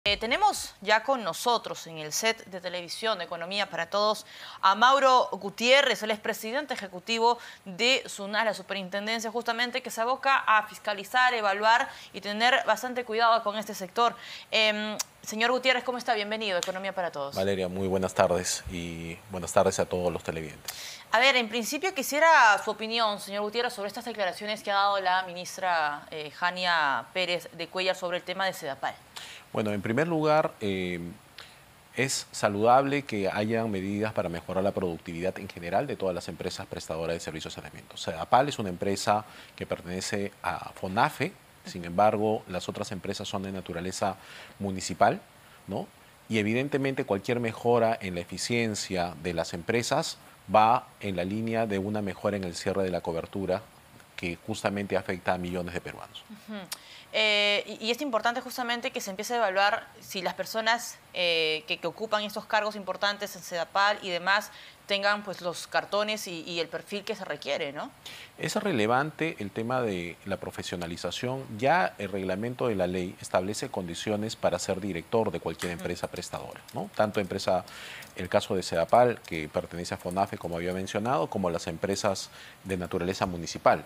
Tenemos ya con nosotros en el set de televisión de Economía para Todos a Mauro Gutiérrez, él es presidente ejecutivo de SUNAS, la superintendencia justamente que se aboca a fiscalizar, evaluar y tener bastante cuidado con este sector. Señor Gutiérrez, ¿cómo está? Bienvenido a Economía para Todos. Valeria, muy buenas tardes y buenas tardes a todos los televidentes. A ver, en principio quisiera su opinión, señor Gutiérrez, sobre estas declaraciones que ha dado la ministra Jania Pérez de Cuéllar sobre el tema de Sedapal. Bueno, en primer lugar, es saludable que hayan medidas para mejorar la productividad en general de todas las empresas prestadoras de servicios de saneamiento. Sedapal es una empresa que pertenece a FONAFE, sin embargo, las otras empresas son de naturaleza municipal, ¿no? Y evidentemente cualquier mejora en la eficiencia de las empresas va en la línea de una mejora en el cierre de la cobertura que justamente afecta a millones de peruanos. Y es importante justamente que se empiece a evaluar si las personas que ocupan estos cargos importantes en Sedapal y demás tengan pues los cartones y el perfil que se requiere, ¿no? Es relevante el tema de la profesionalización. Ya el reglamento de la ley establece condiciones para ser director de cualquier empresa prestadora, ¿no? Tanto el caso de Sedapal, que pertenece a FONAFE, como había mencionado, como las empresas de naturaleza municipal.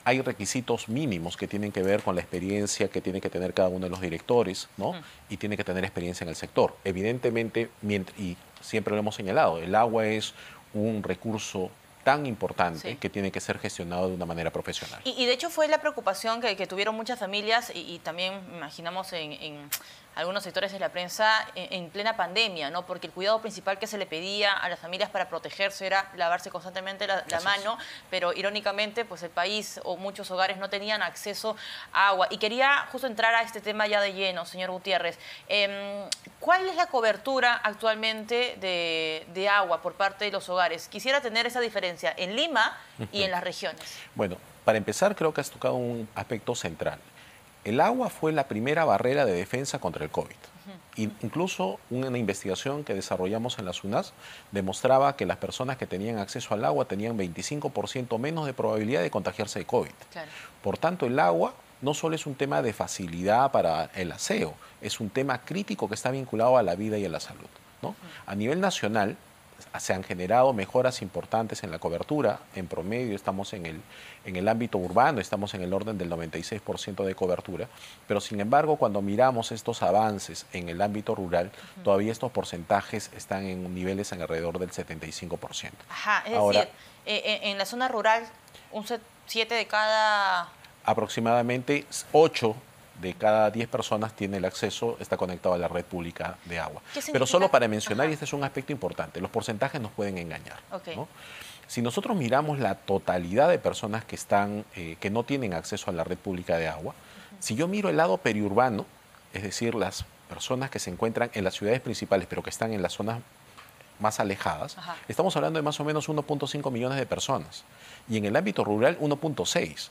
Hay requisitos mínimos que tienen que ver con la experiencia que tiene que tener cada uno de los directores, ¿no? Y tiene que tener experiencia en el sector. Evidentemente, y siempre lo hemos señalado, el agua es un recurso tan importante que tiene que ser gestionado de una manera profesional. Y de hecho fue la preocupación que tuvieron muchas familias y también imaginamos en algunos sectores de la prensa en plena pandemia, ¿no? Porque el cuidado principal que se le pedía a las familias para protegerse era lavarse constantemente la mano, pero irónicamente pues el país o muchos hogares no tenían acceso a agua. Y quería justo entrar a este tema ya de lleno, señor Gutiérrez. ¿Cuál es la cobertura actualmente de agua por parte de los hogares? Quisiera tener esa diferencia en Lima y en las regiones. Bueno, para empezar creo que has tocado un aspecto central. El agua fue la primera barrera de defensa contra el COVID. Incluso una investigación que desarrollamos en la SUNAS demostraba que las personas que tenían acceso al agua tenían 25% menos de probabilidad de contagiarse de COVID. Claro. Por tanto, el agua no solo es un tema de facilidad para el aseo, es un tema crítico que está vinculado a la vida y a la salud, ¿no? A nivel nacional, se han generado mejoras importantes en la cobertura. En promedio estamos en el ámbito urbano, estamos en el orden del 96% de cobertura, pero sin embargo cuando miramos estos avances en el ámbito rural, todavía estos porcentajes están en niveles en alrededor del 75%. Ajá, es decir, en la zona rural, 7 de cada... Aproximadamente 8 de cada 10 personas tiene el acceso, está conectado a la red pública de agua. Pero solo para mencionar, y este es un aspecto importante, los porcentajes nos pueden engañar, ¿no? Si nosotros miramos la totalidad de personas que no tienen acceso a la red pública de agua, si yo miro el lado periurbano, es decir, las personas que se encuentran en las ciudades principales, pero que están en las zonas más alejadas, estamos hablando de más o menos 1.5 millones de personas. Y en el ámbito rural, 1.6.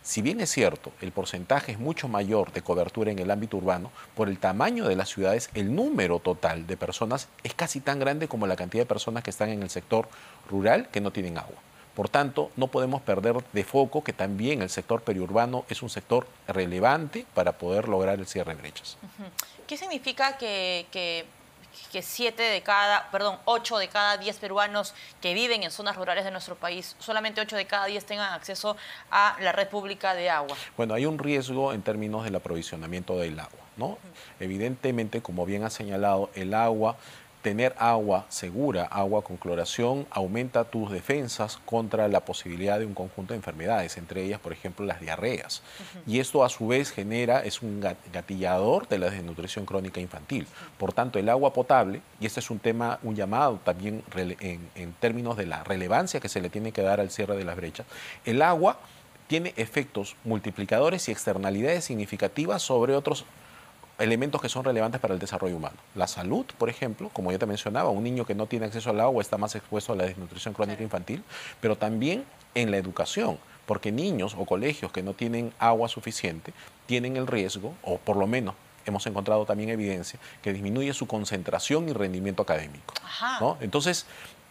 Si bien es cierto, el porcentaje es mucho mayor de cobertura en el ámbito urbano, por el tamaño de las ciudades, el número total de personas es casi tan grande como la cantidad de personas que están en el sector rural que no tienen agua. Por tanto, no podemos perder de foco que también el sector periurbano es un sector relevante para poder lograr el cierre de brechas. ¿Qué significa que 8 de cada 10 peruanos que viven en zonas rurales de nuestro país, solamente 8 de cada 10 tengan acceso a la red pública de agua? Bueno, hay un riesgo en términos del aprovisionamiento del agua, ¿no? Evidentemente, como bien ha señalado, tener agua segura, agua con cloración, aumenta tus defensas contra la posibilidad de un conjunto de enfermedades, entre ellas, por ejemplo, las diarreas. Y esto, a su vez, es un gatillador de la desnutrición crónica infantil. Por tanto, el agua potable, y este es un llamado también en términos de la relevancia que se le tiene que dar al cierre de las brechas, el agua tiene efectos multiplicadores y externalidades significativas sobre otros elementos que son relevantes para el desarrollo humano. La salud, por ejemplo, como ya te mencionaba, un niño que no tiene acceso al agua está más expuesto a la desnutrición crónica infantil, pero también en la educación, porque niños o colegios que no tienen agua suficiente tienen el riesgo, o por lo menos hemos encontrado también evidencia, que disminuye su concentración y rendimiento académico, ¿no? Entonces,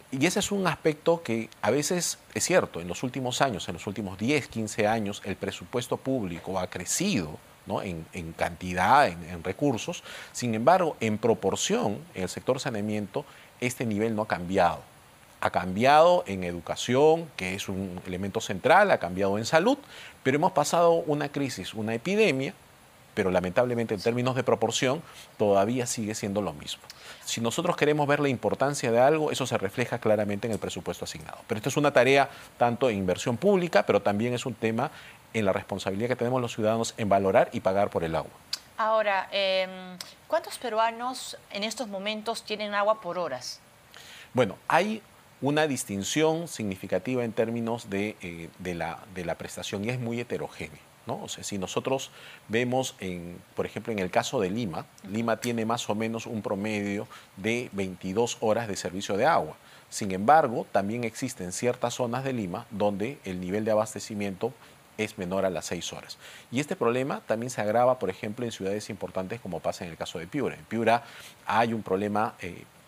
y ese es un aspecto que a veces es cierto, en los últimos años, en los últimos 10, 15 años, el presupuesto público ha crecido, ¿no? En cantidad, en recursos. Sin embargo, en proporción, en el sector saneamiento, este nivel no ha cambiado. Ha cambiado en educación, que es un elemento central, ha cambiado en salud, pero hemos pasado una crisis, una epidemia, pero lamentablemente en términos de proporción todavía sigue siendo lo mismo. Si nosotros queremos ver la importancia de algo, eso se refleja claramente en el presupuesto asignado. Pero esto es una tarea tanto en inversión pública, pero también es un tema en la responsabilidad que tenemos los ciudadanos en valorar y pagar por el agua. Ahora, ¿cuántos peruanos en estos momentos tienen agua por horas? Bueno, hay una distinción significativa en términos de la prestación y es muy heterogénea, ¿no? O sea, si nosotros vemos, por ejemplo, en el caso de Lima, Lima tiene más o menos un promedio de 22 horas de servicio de agua. Sin embargo, también existen ciertas zonas de Lima donde el nivel de abastecimiento es menor a las 6 horas. Y este problema también se agrava, por ejemplo, en ciudades importantes como pasa en el caso de Piura. En Piura hay un problema,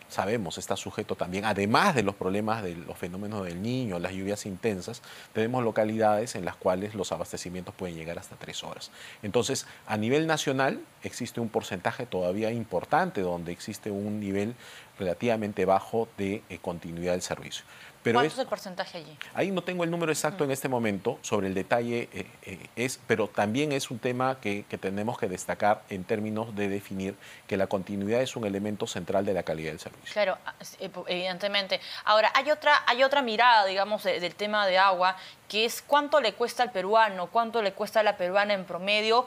sabemos, está sujeto también, además de los problemas de los fenómenos del Niño, las lluvias intensas, tenemos localidades en las cuales los abastecimientos pueden llegar hasta 3 horas. Entonces, a nivel nacional existe un porcentaje todavía importante donde existe un nivel relativamente bajo de continuidad del servicio. Pero ¿Cuánto es el porcentaje allí? Ahí no tengo el número exacto en este momento, sobre el detalle, pero también es un tema que tenemos que destacar en términos de definir que la continuidad es un elemento central de la calidad del servicio. Claro, evidentemente. Ahora, hay otra mirada, digamos, del tema de agua, que es cuánto le cuesta al peruano, cuánto le cuesta a la peruana en promedio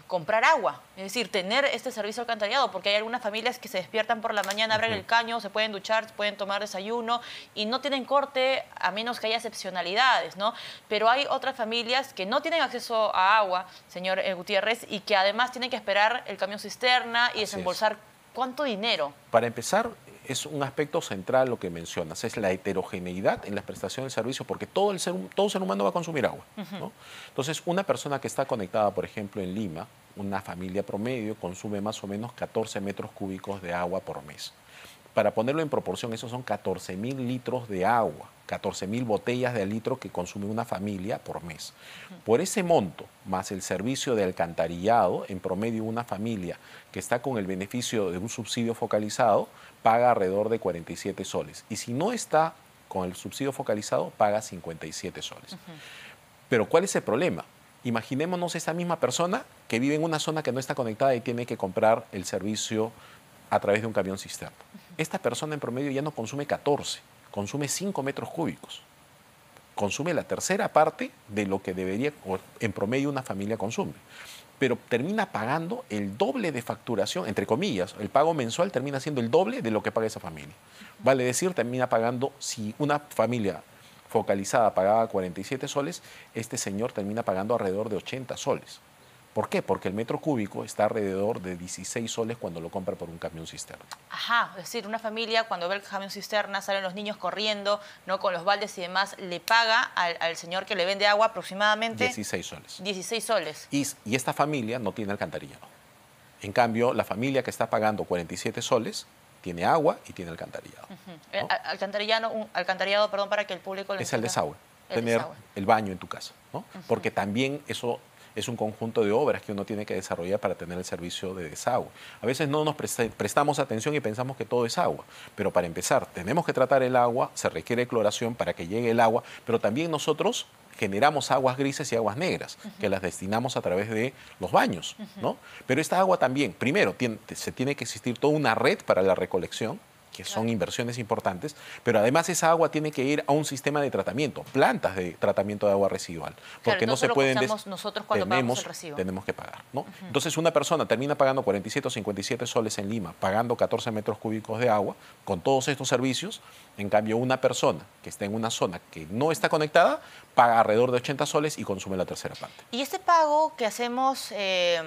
comprar agua, es decir, tener este servicio alcantarillado, porque hay algunas familias que se despiertan por la mañana, abren el caño, se pueden duchar, pueden tomar desayuno y no tienen corte a menos que haya excepcionalidades, ¿no? Pero hay otras familias que no tienen acceso a agua, señor Gutiérrez, y que además tienen que esperar el camión cisterna y desembolsar ¿cuánto dinero? Para empezar, es un aspecto central lo que mencionas, es la heterogeneidad en la prestación del servicio, porque todo ser humano va a consumir agua, ¿no? Entonces, una persona que está conectada, por ejemplo, en Lima, una familia promedio, consume más o menos 14 metros cúbicos de agua por mes. Para ponerlo en proporción, esos son 14.000 litros de agua, 14.000 botellas de litro que consume una familia por mes. Por ese monto, más el servicio de alcantarillado, en promedio una familia que está con el beneficio de un subsidio focalizado, paga alrededor de 47 soles. Y si no está con el subsidio focalizado, paga 57 soles. Pero ¿cuál es el problema? Imaginémonos esa misma persona que vive en una zona que no está conectada y tiene que comprar el servicio a través de un camión cisterna. Esta persona en promedio ya no consume 14, consume 5 metros cúbicos. Consume la tercera parte de lo que debería, o en promedio, una familia consume. Pero termina pagando el doble de facturación, entre comillas, el pago mensual termina siendo el doble de lo que paga esa familia. Vale decir, termina pagando, si una familia focalizada pagaba 47 soles, este señor termina pagando alrededor de 80 soles. ¿Por qué? Porque el metro cúbico está alrededor de 16 soles cuando lo compra por un camión cisterna. Ajá, es decir, una familia cuando ve el camión cisterna, salen los niños corriendo, ¿no? Con los baldes y demás, le paga al señor que le vende agua aproximadamente 16 soles. 16 soles. Y esta familia no tiene alcantarillado. En cambio, la familia que está pagando 47 soles tiene agua y tiene alcantarillado. ¿No? Alcantarillado, perdón, para que el público lo es el entienda. desagüe, tener el baño en tu casa, ¿no? Porque también eso es un conjunto de obras que uno tiene que desarrollar para tener el servicio de desagüe. A veces no nos prestamos atención y pensamos que todo es agua, pero para empezar tenemos que tratar el agua, se requiere cloración para que llegue el agua, pero también nosotros generamos aguas grises y aguas negras, que las destinamos a través de los baños, ¿no? Pero esta agua también, primero, se tiene que existir toda una red para la recolección, que son inversiones importantes, pero además esa agua tiene que ir a un sistema de tratamiento, plantas de tratamiento de agua residual, porque no se pueden nosotros cuando pagamos el recibo. Tenemos que pagar, ¿no? Entonces una persona termina pagando 47 o 57 soles en Lima, pagando 14 metros cúbicos de agua con todos estos servicios. En cambio, una persona que está en una zona que no está conectada paga alrededor de 80 soles y consume la tercera parte. Y este pago que hacemos de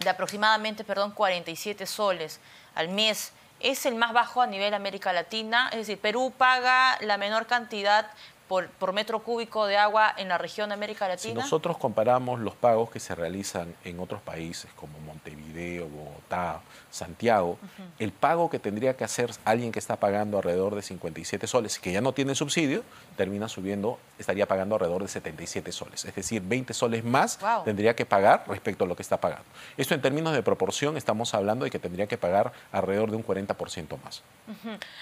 aproximadamente, 47 soles al mes, ¿es el más bajo a nivel América Latina? Es decir, Perú paga la menor cantidad por metro cúbico de agua en la región de América Latina. Si nosotros comparamos los pagos que se realizan en otros países como Montevideo, Bogotá, Santiago, el pago que tendría que hacer alguien que está pagando alrededor de 57 soles, que ya no tiene subsidio, termina subiendo, estaría pagando alrededor de 77 soles. Es decir, 20 soles más tendría que pagar respecto a lo que está pagando. Esto en términos de proporción estamos hablando de que tendría que pagar alrededor de un 40% más.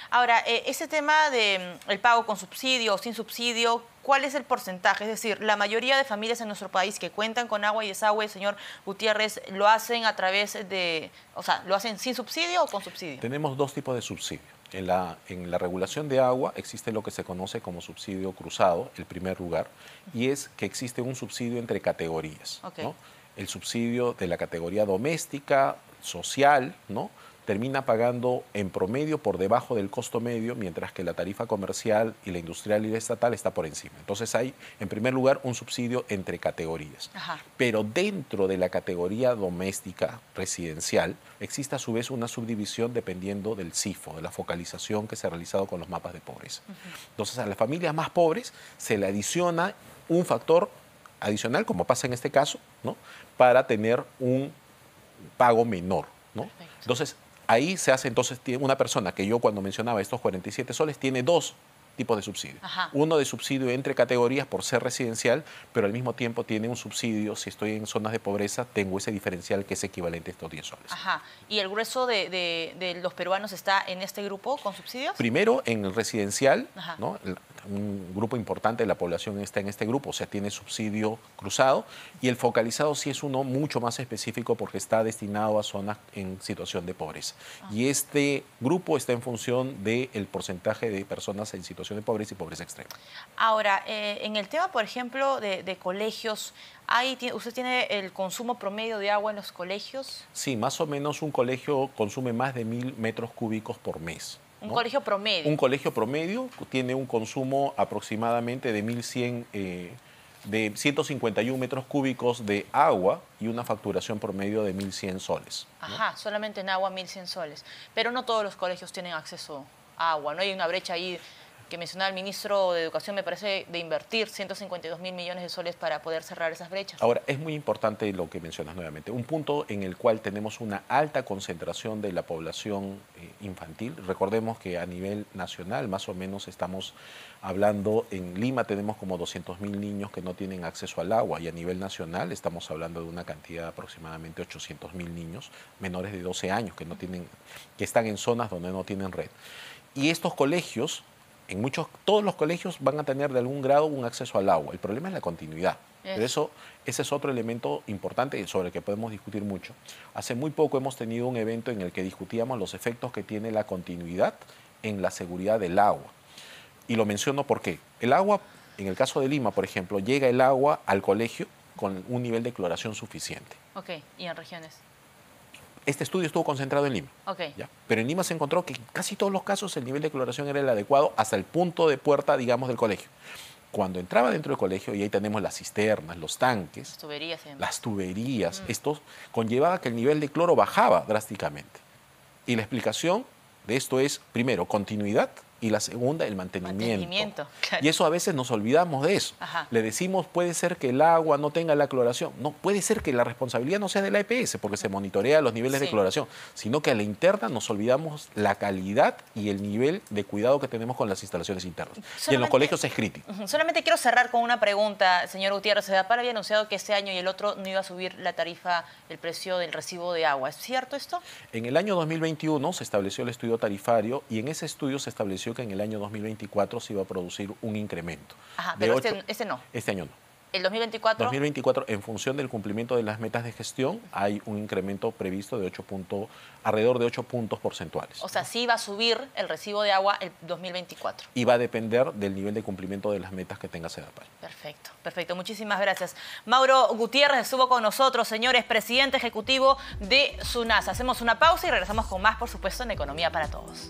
Ahora, ese tema del pago con subsidio o sin subsidio, ¿cuál es el porcentaje? Es decir, la mayoría de familias en nuestro país que cuentan con agua y desagüe, señor Gutiérrez, ¿lo hacen a través de, o sea, lo hacen sin subsidio o con subsidio? Tenemos dos tipos de subsidio. En la regulación de agua existe lo que se conoce como subsidio cruzado, el primer lugar, y es que existe un subsidio entre categorías, ¿no? El subsidio de la categoría doméstica, social, ¿no?, termina pagando en promedio por debajo del costo medio, mientras que la tarifa comercial y la industrial y la estatal está por encima. Entonces hay, en primer lugar, un subsidio entre categorías. Pero dentro de la categoría doméstica residencial existe a su vez una subdivisión dependiendo del CIFO, de la focalización que se ha realizado con los mapas de pobreza. Entonces a las familias más pobres se le adiciona un factor adicional, como pasa en este caso, ¿no?, para tener un pago menor, ¿no? Entonces, ahí se hace entonces una persona que yo cuando mencionaba estos 47 soles tiene dos tipos de subsidio. Uno de subsidio entre categorías por ser residencial, pero al mismo tiempo tiene un subsidio, si estoy en zonas de pobreza, tengo ese diferencial que es equivalente a estos 10 soles. ¿Y el grueso de los peruanos está en este grupo con subsidios? Primero en el residencial, ¿no?, un grupo importante de la población está en este grupo, o sea, tiene subsidio cruzado, y el focalizado sí es uno mucho más específico porque está destinado a zonas en situación de pobreza. Y este grupo está en función del porcentaje de personas en situación de pobreza y pobreza extrema. Ahora, en el tema, por ejemplo, de colegios, ¿usted tiene el consumo promedio de agua en los colegios? Sí, más o menos un colegio consume más de 1000 metros cúbicos por mes. ¿Un colegio promedio? Un colegio promedio tiene un consumo aproximadamente de 1100, de 151 metros cúbicos de agua y una facturación promedio de 1100 soles. Solamente en agua 1100 soles. Pero no todos los colegios tienen acceso a agua, ¿no? Hay una brecha ahí que mencionaba el ministro de Educación, me parece, de invertir 152.000 millones de soles para poder cerrar esas brechas. Ahora, es muy importante lo que mencionas nuevamente. Un punto en el cual tenemos una alta concentración de la población infantil. Recordemos que a nivel nacional, más o menos, estamos hablando, en Lima tenemos como 200.000 niños que no tienen acceso al agua, y a nivel nacional estamos hablando de una cantidad de aproximadamente 800.000 niños menores de 12 años que están en zonas donde no tienen red. Y estos colegios, todos los colegios van a tener de algún grado un acceso al agua. El problema es la continuidad. Pero ese es otro elemento importante sobre el que podemos discutir mucho. Hace muy poco hemos tenido un evento en el que discutíamos los efectos que tiene la continuidad en la seguridad del agua. Y lo menciono porque el agua, en el caso de Lima, por ejemplo, llega el agua al colegio con un nivel de cloración suficiente. ¿Y en regiones? Este estudio estuvo concentrado en Lima. ¿Ya? Pero en Lima se encontró que en casi todos los casos el nivel de cloración era el adecuado hasta el punto de puerta, digamos, del colegio. Cuando entraba dentro del colegio, y ahí tenemos las cisternas, los tanques, las tuberías, esto conllevaba que el nivel de cloro bajaba drásticamente. Y la explicación de esto es, primero, continuidad, y la segunda, el mantenimiento. Y eso a veces nos olvidamos de eso. Le decimos, puede ser que el agua no tenga la cloración. No, puede ser que la responsabilidad no sea de la EPS, porque se monitorea los niveles de cloración, sino que a la interna nos olvidamos la calidad y el nivel de cuidado que tenemos con las instalaciones internas. Y en los colegios es crítico. Solamente quiero cerrar con una pregunta, señor Gutiérrez. CEDAPAL había anunciado que este año y el otro no iba a subir la tarifa, el precio del recibo de agua. ¿Es cierto esto? En el año 2021 se estableció el estudio tarifario, y en ese estudio se estableció que en el año 2024 se iba a producir un incremento. Pero este no. Este año no. ¿El 2024? 2024, en función del cumplimiento de las metas de gestión, hay un incremento previsto de alrededor de 8 puntos porcentuales. O sea, sí va a subir el recibo de agua el 2024. Y va a depender del nivel de cumplimiento de las metas que tenga CEDAPAL. Perfecto, perfecto. Muchísimas gracias. Mauro Gutiérrez estuvo con nosotros, señores, presidente ejecutivo de SUNASA. Hacemos una pausa y regresamos con más, por supuesto, en Economía para Todos.